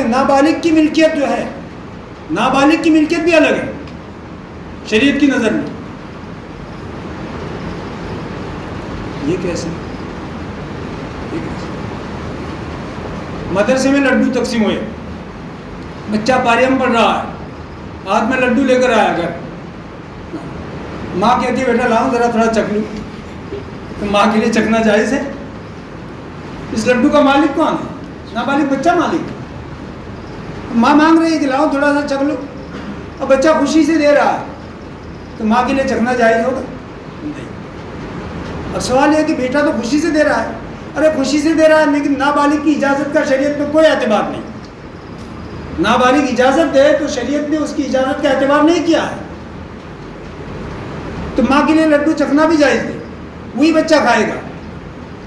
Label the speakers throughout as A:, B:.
A: نابالغ کی ملکیت جو ہے، نابالغ کی ملکیت بھی الگ ہے شریعت کی نظر میں. یہ کیسے؟ مدرسے میں لڈو تقسیم ہوئے، بچہ پاریم پڑھ رہا ہے، ہاتھ میں لڈو لے کر آیا گھر، ماں کہتی ہے بیٹا لاؤ ذرا تھوڑا چکھ لوں، تو ماں کے لیے چکھنا جائز ہے؟ اس لڈو کا مالک کون ہے؟ نابالغ بچہ مالک. ماں مانگ رہی ہے کہ لاؤ تھوڑا سا چکھ لو، اور بچہ خوشی سے دے رہا ہے، تو ماں کے لیے چکھنا جائز ہوگا؟ نہیں. اب سوال یہ ہے کہ بیٹا تو خوشی سے دے رہا ہے، ارے خوشی سے دے رہا ہے لیکن نابالغ کی اجازت کا شریعت میں کوئی اعتبار نہیں. نابالغ اجازت دے تو شریعت نے اس کی اجازت کا اعتبار نہیں کیا ہے. تو ماں کے لیے لڈو چکھنا بھی جائز ہے، وہی بچہ کھائے گا.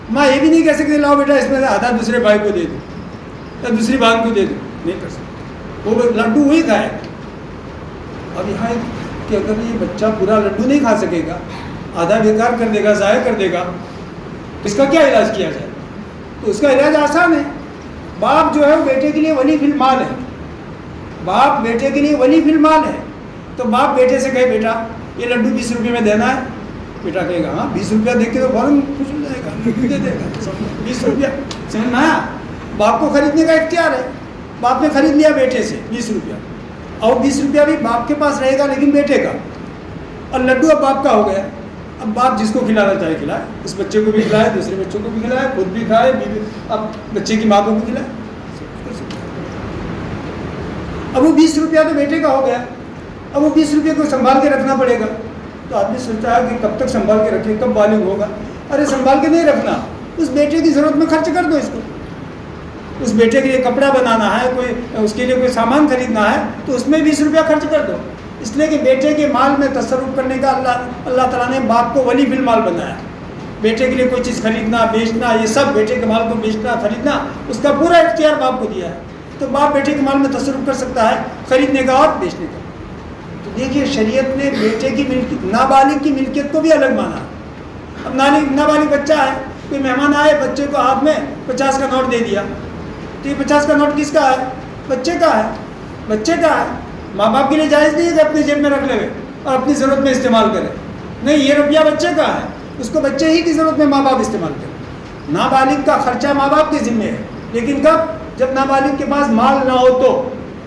A: ماں یہ بھی نہیں کہہ سکتی لاؤ بیٹا اس میں سے آدھا دوسرے بھائی کو دے دو یا دوسری بہن کو دے دو، نہیں کر سکتے، وہ لڈو وہی کھائے. اب یہاں کہ اگر یہ بچہ پورا لڈو نہیں کھا سکے گا، آدھا بیکار کر دے گا، ضائع کر دے گا، اس کا کیا علاج کیا جائے؟ تو اس کا علاج آسان ہے. باپ جو ہے وہ بیٹے کے لیے ولی فی المال ہے، باپ بیٹے کے لیے ولی فی المال ہے. تو باپ بیٹے سے کہے بیٹا یہ لڈو 20 روپے میں دینا ہے، بیٹا کہے گا ہاں 20 روپیہ دیکھ کے تو فوراً خوش ہو جائے گا، دے دے گا 20 روپیہ. سمجھ میں آیا؟ باپ کو خریدنے کا اختیار ہے. باپ نے خرید لیا بیٹے سے 20 روپیہ، اور 20 روپیہ بھی باپ کے پاس رہے گا لیکن بیٹے کا، اور لڈو اب باپ کا ہو گیا. اب باپ جس کو کھلانا چاہے کھلائے، اس بچے کو بھی کھلائے، دوسرے بچوں کو بھی کھلائے، خود بھی کھائے، اب بچے کی ماں کو بھی کھلائے. اب وہ 20 روپیہ تو بیٹے کا ہو گیا، اب وہ 20 روپیہ کو سنبھال کے رکھنا پڑے گا. تو آدمی سوچتا ہے کہ کب تک سنبھال کے رکھے، کب بالغ ہوگا؟ ارے سنبھال کے نہیں رکھنا، اس بیٹے کی ضرورت میں خرچ کر دو اس کو. اس بیٹے کے لیے کپڑا بنانا ہے، کوئی اس کے لیے کوئی سامان خریدنا ہے تو اس میں 20 روپیہ خرچ کر دو. اس لیے کہ بیٹے کے مال میں تصرف کرنے کا اللہ تعالیٰ نے باپ کو ولی فی المال بنایا. بیٹے کے لیے کوئی چیز خریدنا، بیچنا، یہ سب بیٹے کے مال کو بیچنا، خریدنا، اس کا پورا اختیار باپ کو دیا ہے. تو باپ بیٹے کے مال میں تصرف کر سکتا ہے، خریدنے کا اور بیچنے کا. تو دیکھیے شریعت نے بیٹے کی ملکیت، نابالغ کی ملکیت کو بھی الگ مانا. اب نابالغ بچہ ہے، کوئی مہمان آئے، بچے کو ہاتھ میں 50 کا نوٹ دے دیا، تو یہ 50 کا نوٹ کس کا ہے؟ بچے کا ہے. بچے کا ہے، ماں باپ کے لیے جائز نہیں ہے کہ اپنی جیب میں رکھ لے اور اپنی ضرورت میں استعمال کرے. نہیں، یہ روپیہ بچے کا ہے، اس کو بچے ہی کی ضرورت میں ماں باپ استعمال کرے. نابالغ کا خرچہ ماں باپ کے ذمہ ہے، لیکن کب؟ جب نابالغ کے پاس مال نہ ہو تو.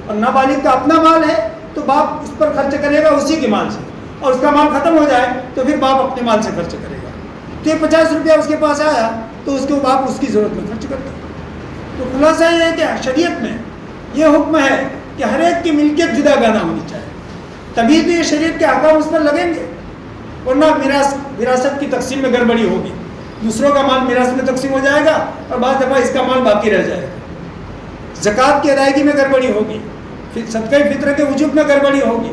A: اور نابالغ کا اپنا مال ہے تو باپ اس پر خرچ کرے گا اسی کے مال سے، اور اس کا مال ختم ہو جائے تو پھر باپ اپنے مال سے خرچ کرے گا. تو یہ 50 روپیہ اس کے پاس آیا تو اس کو باپ اس کی ضرورت میں خرچ کرتا. تو خلاصہ یہ ہے کہ شریعت میں یہ حکم ہے کہ ہر ایک کی ملکیت جدا گانا ہونی چاہیے، تبھی تو یہ شریعت کے احکام اس پر لگیں گے. ورنہ وراثت کی تقسیم میں گڑبڑی ہوگی، دوسروں کا مال میراث میں تقسیم ہو جائے گا اور بعض دفعہ اس کا مال باقی رہ جائے گا. زکوٰۃ کی ادائیگی میں گڑبڑی ہوگی، صدقہ فطر کے وجوب میں گڑبڑی ہوگی،